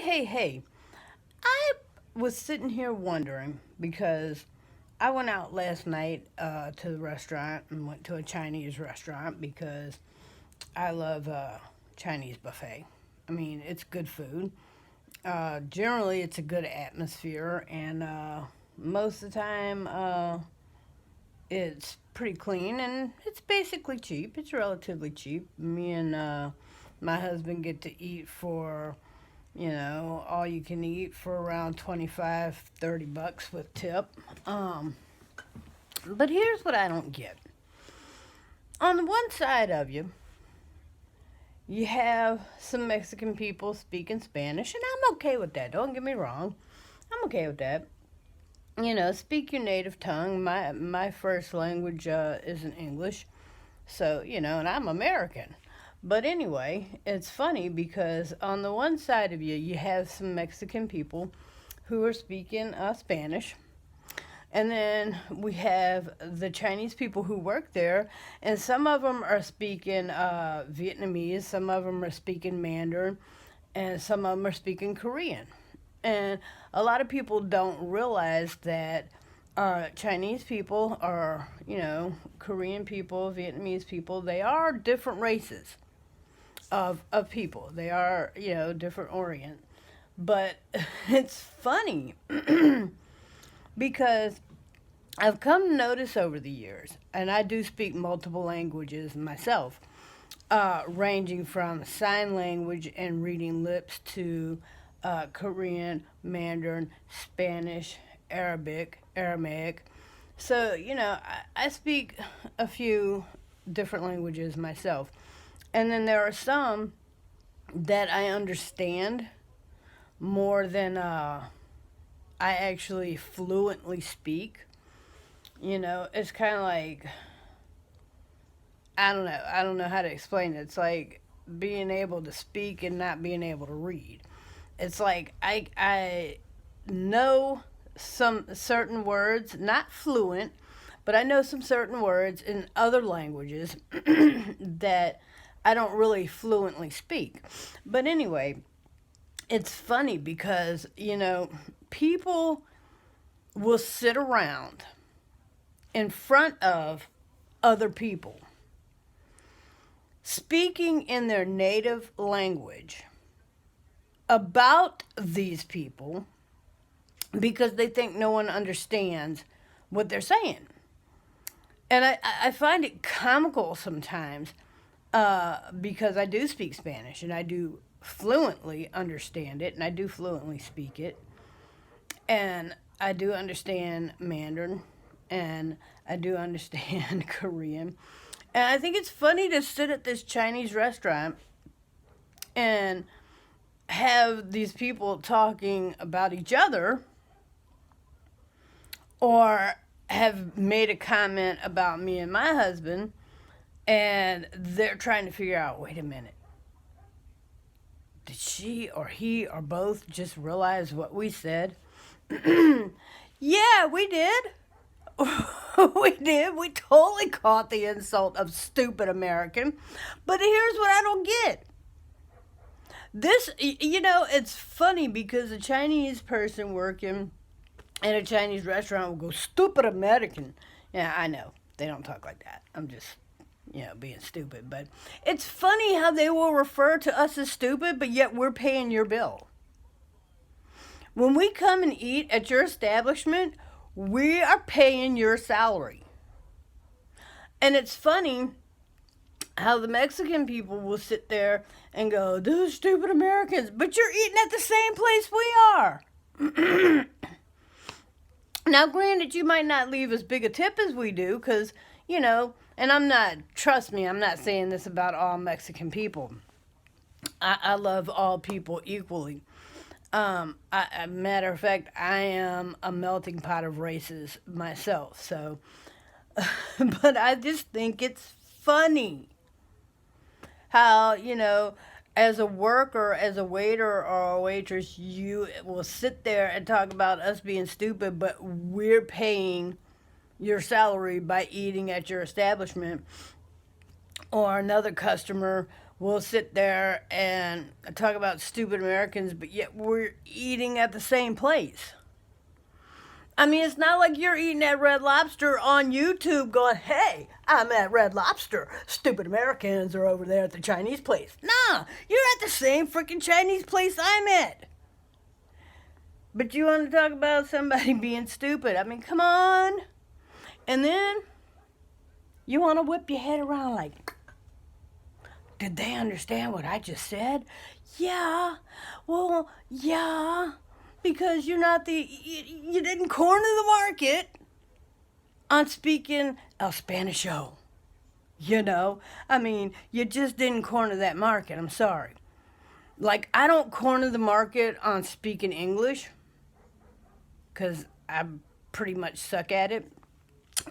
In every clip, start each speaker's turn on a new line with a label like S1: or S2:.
S1: Hey. I was sitting here wondering because I went out last night to the restaurant and went to a Chinese restaurant because I love Chinese buffet. I mean, it's good food. Generally, it's a good atmosphere, and most of the time, it's pretty clean and it's basically cheap. It's relatively cheap. Me and my husband get to eat for all you can eat for around 25, $30 with tip. Um, but here's what I don't get. On the one side of you, you have some Mexican people speaking Spanish, and I'm okay with that. Don't get me wrong. I'm okay with that. Speak your native tongue. My first language isn't English, so and I'm American. But anyway, it's funny because on the one side of you, you have some Mexican people who are speaking Spanish. And then we have the Chinese people who work there, and some of them are speaking Vietnamese, some of them are speaking Mandarin, and some of them are speaking Korean. And a lot of people don't realize that Chinese people are, Korean people, Vietnamese people, they are different races of people. They are, different orient. But it's funny because I've come to notice over the years, and I do speak multiple languages myself, ranging from sign language and reading lips to Korean, Mandarin, Spanish, Aramaic. So, I speak a few different languages myself. And then there are some that I understand more than I actually fluently speak. It's kind of like, I don't know. I don't know how to explain it. It's like being able to speak and not being able to read. It's like I know some certain words, not fluent, but I know some certain words in other languages that I don't really fluently speak. But anyway, it's funny because, people will sit around in front of other people speaking in their native language about these people because they think no one understands what they're saying. And I find it comical sometimes because I do speak Spanish and I do fluently understand it and I do fluently speak it. And I do understand Mandarin and I do understand Korean. And I think it's funny to sit at this Chinese restaurant and have these people talking about each other or have made a comment about me and my husband and they're trying to figure out, wait a minute, did she or he or both just realize what we said? Yeah, we did. We did. We totally caught the insult of stupid American. But here's what I don't get. It's funny because a Chinese person working in a Chinese restaurant will go, stupid American. Yeah, I know. They don't talk like that. I'm just, being stupid. But it's funny how they will refer to us as stupid, but yet we're paying your bill. When we come and eat at your establishment, we are paying your salary. And it's funny how the Mexican people will sit there and go, those stupid Americans, but you're eating at the same place we are. Now, granted, you might not leave as big a tip as we do, because, and trust me, I'm not saying this about all Mexican people. I love all people equally. Matter of fact, I am a melting pot of races myself, so, but I just think it's funny how, as a worker, as a waiter or a waitress, you will sit there and talk about us being stupid, but we're paying your salary by eating at your establishment. Or another customer we'll sit there and talk about stupid Americans, but yet we're eating at the same place. I mean, it's not like you're eating at Red Lobster on YouTube going, hey, I'm at Red Lobster. Stupid Americans are over there at the Chinese place. Nah, you're at the same freaking Chinese place I'm at. But you want to talk about somebody being stupid? I mean, come on. And then you want to whip your head around like, did they understand what I just said? Yeah. Well, yeah. Because you didn't corner the market on speaking El Spanisho. You know? I mean, you just didn't corner that market. I'm sorry. Like, I don't corner the market on speaking English because I pretty much suck at it.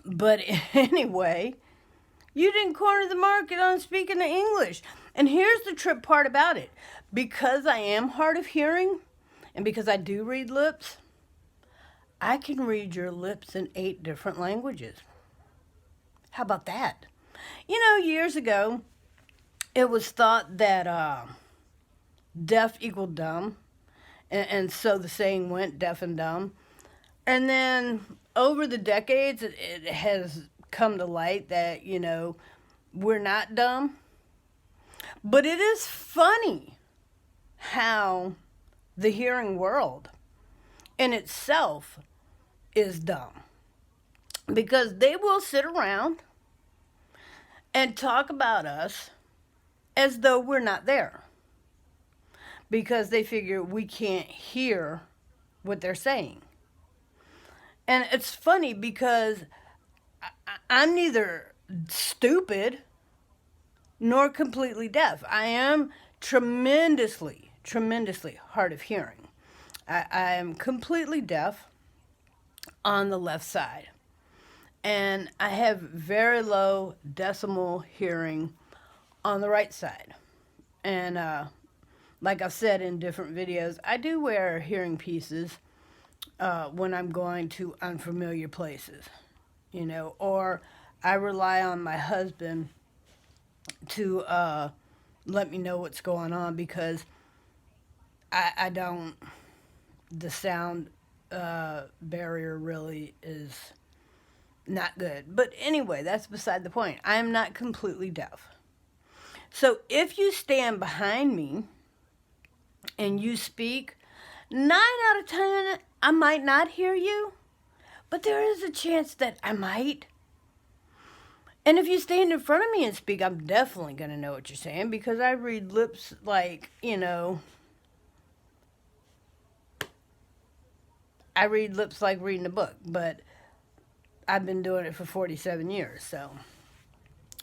S1: But anyway, you didn't corner the market on speaking the English. And here's the trip part about it. Because I am hard of hearing, and because I do read lips, I can read your lips in 8 different languages. How about that? You know, years ago, it was thought that deaf equaled dumb. And so the saying went, deaf and dumb. And then over the decades, it has come to light that, you know, we're not dumb. But it is funny how the hearing world in itself is dumb. Because they will sit around and talk about us as though we're not there. Because they figure we can't hear what they're saying. And it's funny because I'm neither stupid nor completely deaf. I am tremendously hard of hearing. I am completely deaf on the left side. And I have very low decimal hearing on the right side. And like I've said in different videos, I do wear hearing pieces when I'm going to unfamiliar places, you know, or I rely on my husband to let me know what's going on because I don't, the sound barrier really is not good. But anyway, that's beside the point. I am not completely deaf. So if you stand behind me and you speak, 9 out of 10, I might not hear you, but there is a chance that I might. And if you stand in front of me and speak, I'm definitely going to know what you're saying because I read lips like, you know, I read lips like reading a book, but I've been doing it for 47 years, so.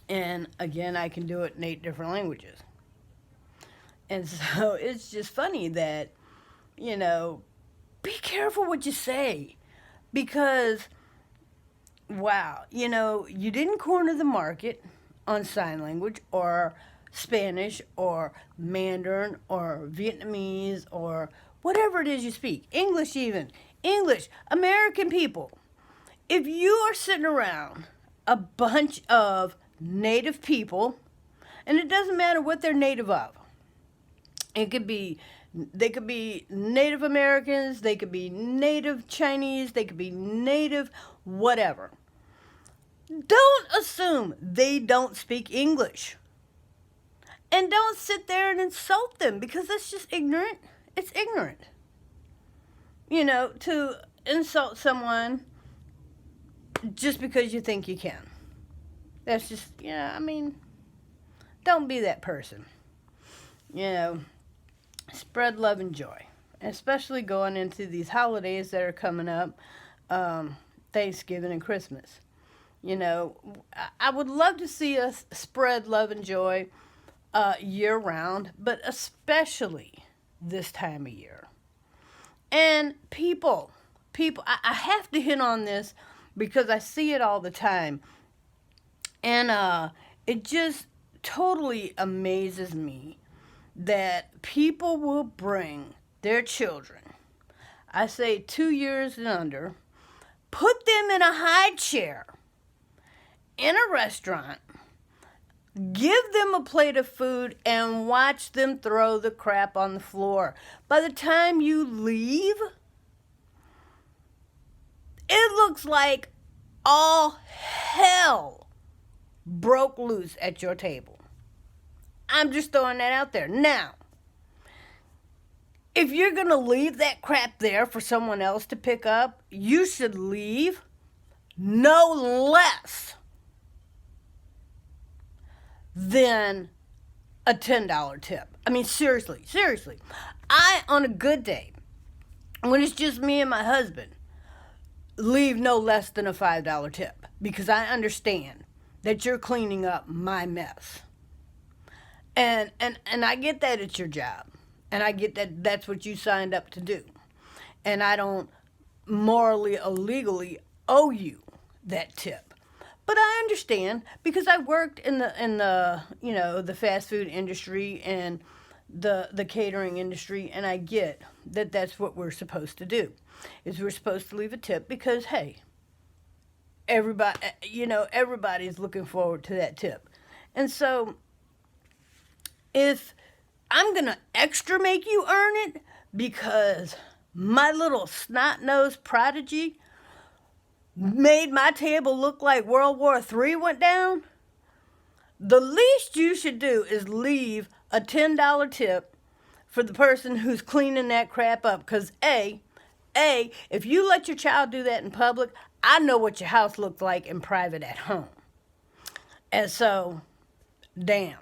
S1: And again, I can do it in 8 different languages. And so it's just funny that, you know, be careful what you say because, wow, you know, you didn't corner the market on sign language or Spanish or Mandarin or Vietnamese or whatever it is you speak, English even, English, American people. If you are sitting around a bunch of native people, and it doesn't matter what they're native of, they could be Native Americans, they could be Native Chinese, they could be Native whatever. Don't assume they don't speak English. And don't sit there and insult them because that's just ignorant. It's ignorant. You know, to insult someone just because you think you can. That's just, yeah, I mean, don't be that person. You know, spread love and joy. Especially going into these holidays that are coming up, Thanksgiving and Christmas. You know, I would love to see us spread love and joy year round, but especially this time of year. And people, I have to hit on this because I see it all the time. And it just totally amazes me that people will bring their children, I say 2 years and under, put them in a high chair in a restaurant, Give them a plate of food and watch them throw the crap on the floor. By the time you leave, it looks like all hell broke loose at your table. I'm just throwing that out there. Now, if you're going to leave that crap there for someone else to pick up, you should leave no less than a $10 tip. I mean, seriously. On a good day, when it's just me and my husband, leave no less than a $5 tip, because I understand that you're cleaning up my mess. And I get that it's your job. And I get that that's what you signed up to do. And I don't morally or legally owe you that tip. But I understand, because I worked in the the fast food industry and the catering industry, and I get that that's what we're supposed to do. Is we're supposed to leave a tip, because hey, everybody's looking forward to that tip. And so if I'm going to extra make you earn it because my little snot-nosed prodigy made my table look like World War III went down, the least you should do is leave a $10 tip for the person who's cleaning that crap up. Because if you let your child do that in public, I know what your house looked like in private at home. And so, damn.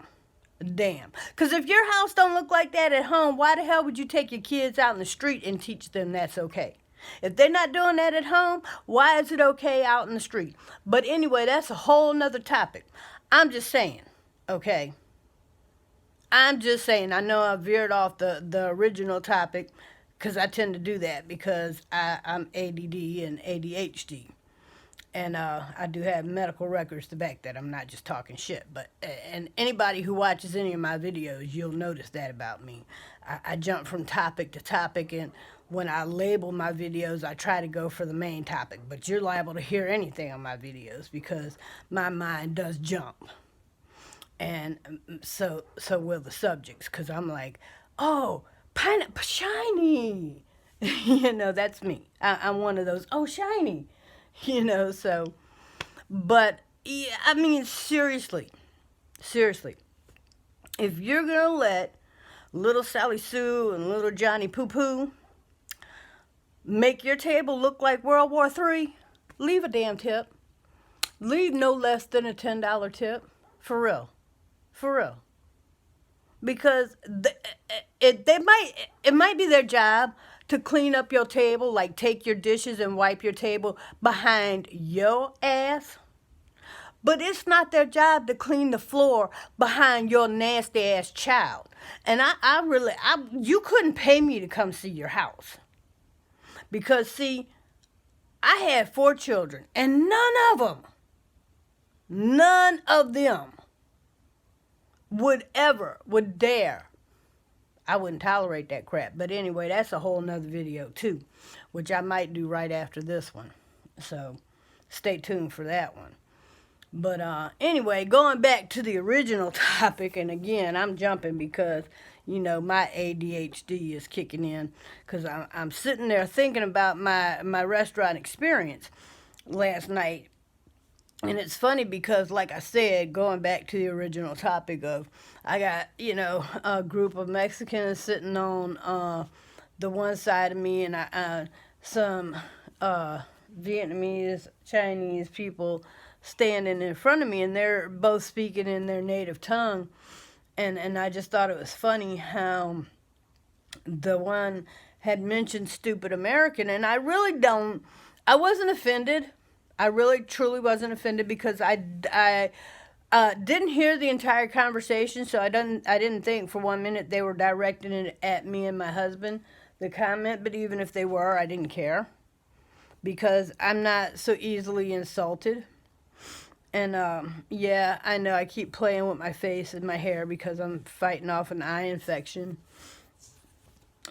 S1: Because if your house don't look like that at home, why the hell would you take your kids out in the street and teach them that's okay? If they're not doing that at home, why is it okay out in the street? But anyway, that's a whole nother topic. I'm just saying, okay? I'm just saying. I know I veered off the original topic, because I tend to do that because I'm ADD and ADHD. And I do have medical records to back that. I'm not just talking shit. But and anybody who watches any of my videos, you'll notice that about me. I jump from topic to topic, and when I label my videos, I try to go for the main topic. But you're liable to hear anything on my videos, because my mind does jump. And so will the subjects, because I'm like, oh, pineapple shiny. That's me. I'm one of those, oh, shiny. So, but, yeah, I mean, seriously, if you're going to let little Sally Sue and little Johnny Poo Poo make your table look like World War III, leave a damn tip. Leave no less than a $10 tip. For real. Because it might be their job to clean up your table, like take your dishes and wipe your table behind your ass. But it's not their job to clean the floor behind your nasty ass child. And you couldn't pay me to come see your house. Because see, I had 4 children, and none of them would dare. I wouldn't tolerate that crap. But anyway, that's a whole nother video too, which I might do right after this one. So stay tuned for that one. But anyway, going back to the original topic, and again, I'm jumping because, my ADHD is kicking in, because I'm sitting there thinking about my restaurant experience last night. And it's funny because, like I said, going back to the original topic of, I got, a group of Mexicans sitting on the one side of me, and some Vietnamese, Chinese people standing in front of me, and they're both speaking in their native tongue. And I just thought it was funny how the one had mentioned stupid American, and I wasn't offended. I really, truly wasn't offended, because I didn't hear the entire conversation, so I didn't think for 1 minute they were directing it at me and my husband, the comment. But even if they were, I didn't care, because I'm not so easily insulted. And yeah, I know I keep playing with my face and my hair because I'm fighting off an eye infection.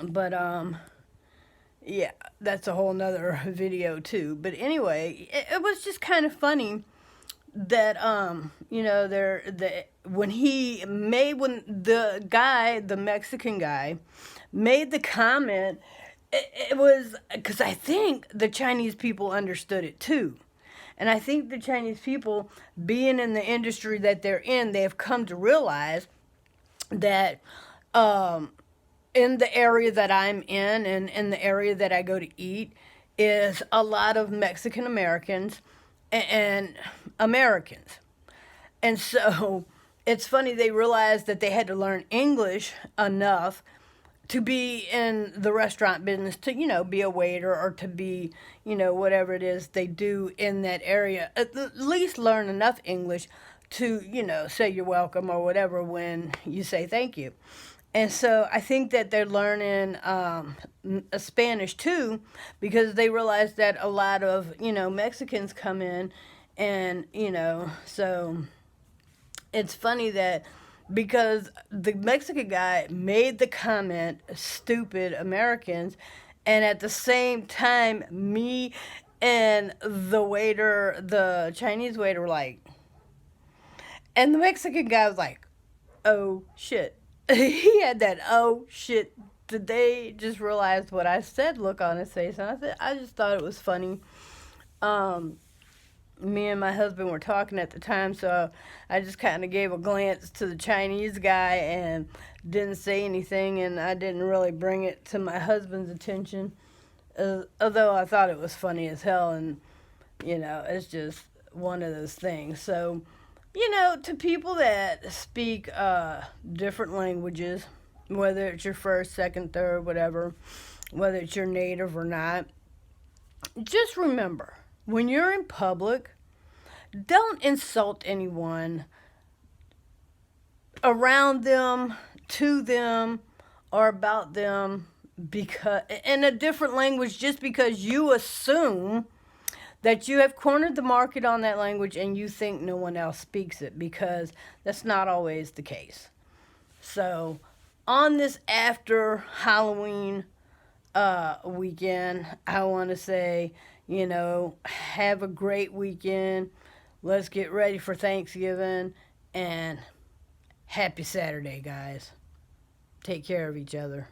S1: But yeah, that's a whole nother video too. But anyway, it was just kind of funny that when the Mexican guy made the comment, it was because I think the Chinese people understood it too. And I think the Chinese people, being in the industry that they're in, they have come to realize that um, in the area that I'm in and in the area that I go to eat is a lot of Mexican Americans and Americans. And so it's funny, they realized that they had to learn English enough to be in the restaurant business, to, be a waiter, or to be, whatever it is they do in that area. At least learn enough English to, say you're welcome or whatever when you say thank you. And so I think that they're learning Spanish too, because they realize that a lot of, Mexicans come in, and, so it's funny that because the Mexican guy made the comment, stupid Americans, and at the same time, me and the Chinese waiter were like, and the Mexican guy was like, oh shit. He had that, oh shit. Did they just realize what I said look on his face? And I just thought it was funny. Um, Me and my husband were talking at the time, so I just kind of gave a glance to the Chinese guy and didn't say anything, and I didn't really bring it to my husband's attention, although I thought it was funny as hell, and it's just one of those things. So, to people that speak different languages, whether it's your first, second, third, whatever, whether it's your native or not, just remember, when you're in public, don't insult anyone around them, to them, or about them because in a different language, just because you assume that you have cornered the market on that language and you think no one else speaks it, because that's not always the case. So, on this after Halloween weekend, I want to say, have a great weekend. Let's get ready for Thanksgiving, and happy Saturday, guys. Take care of each other.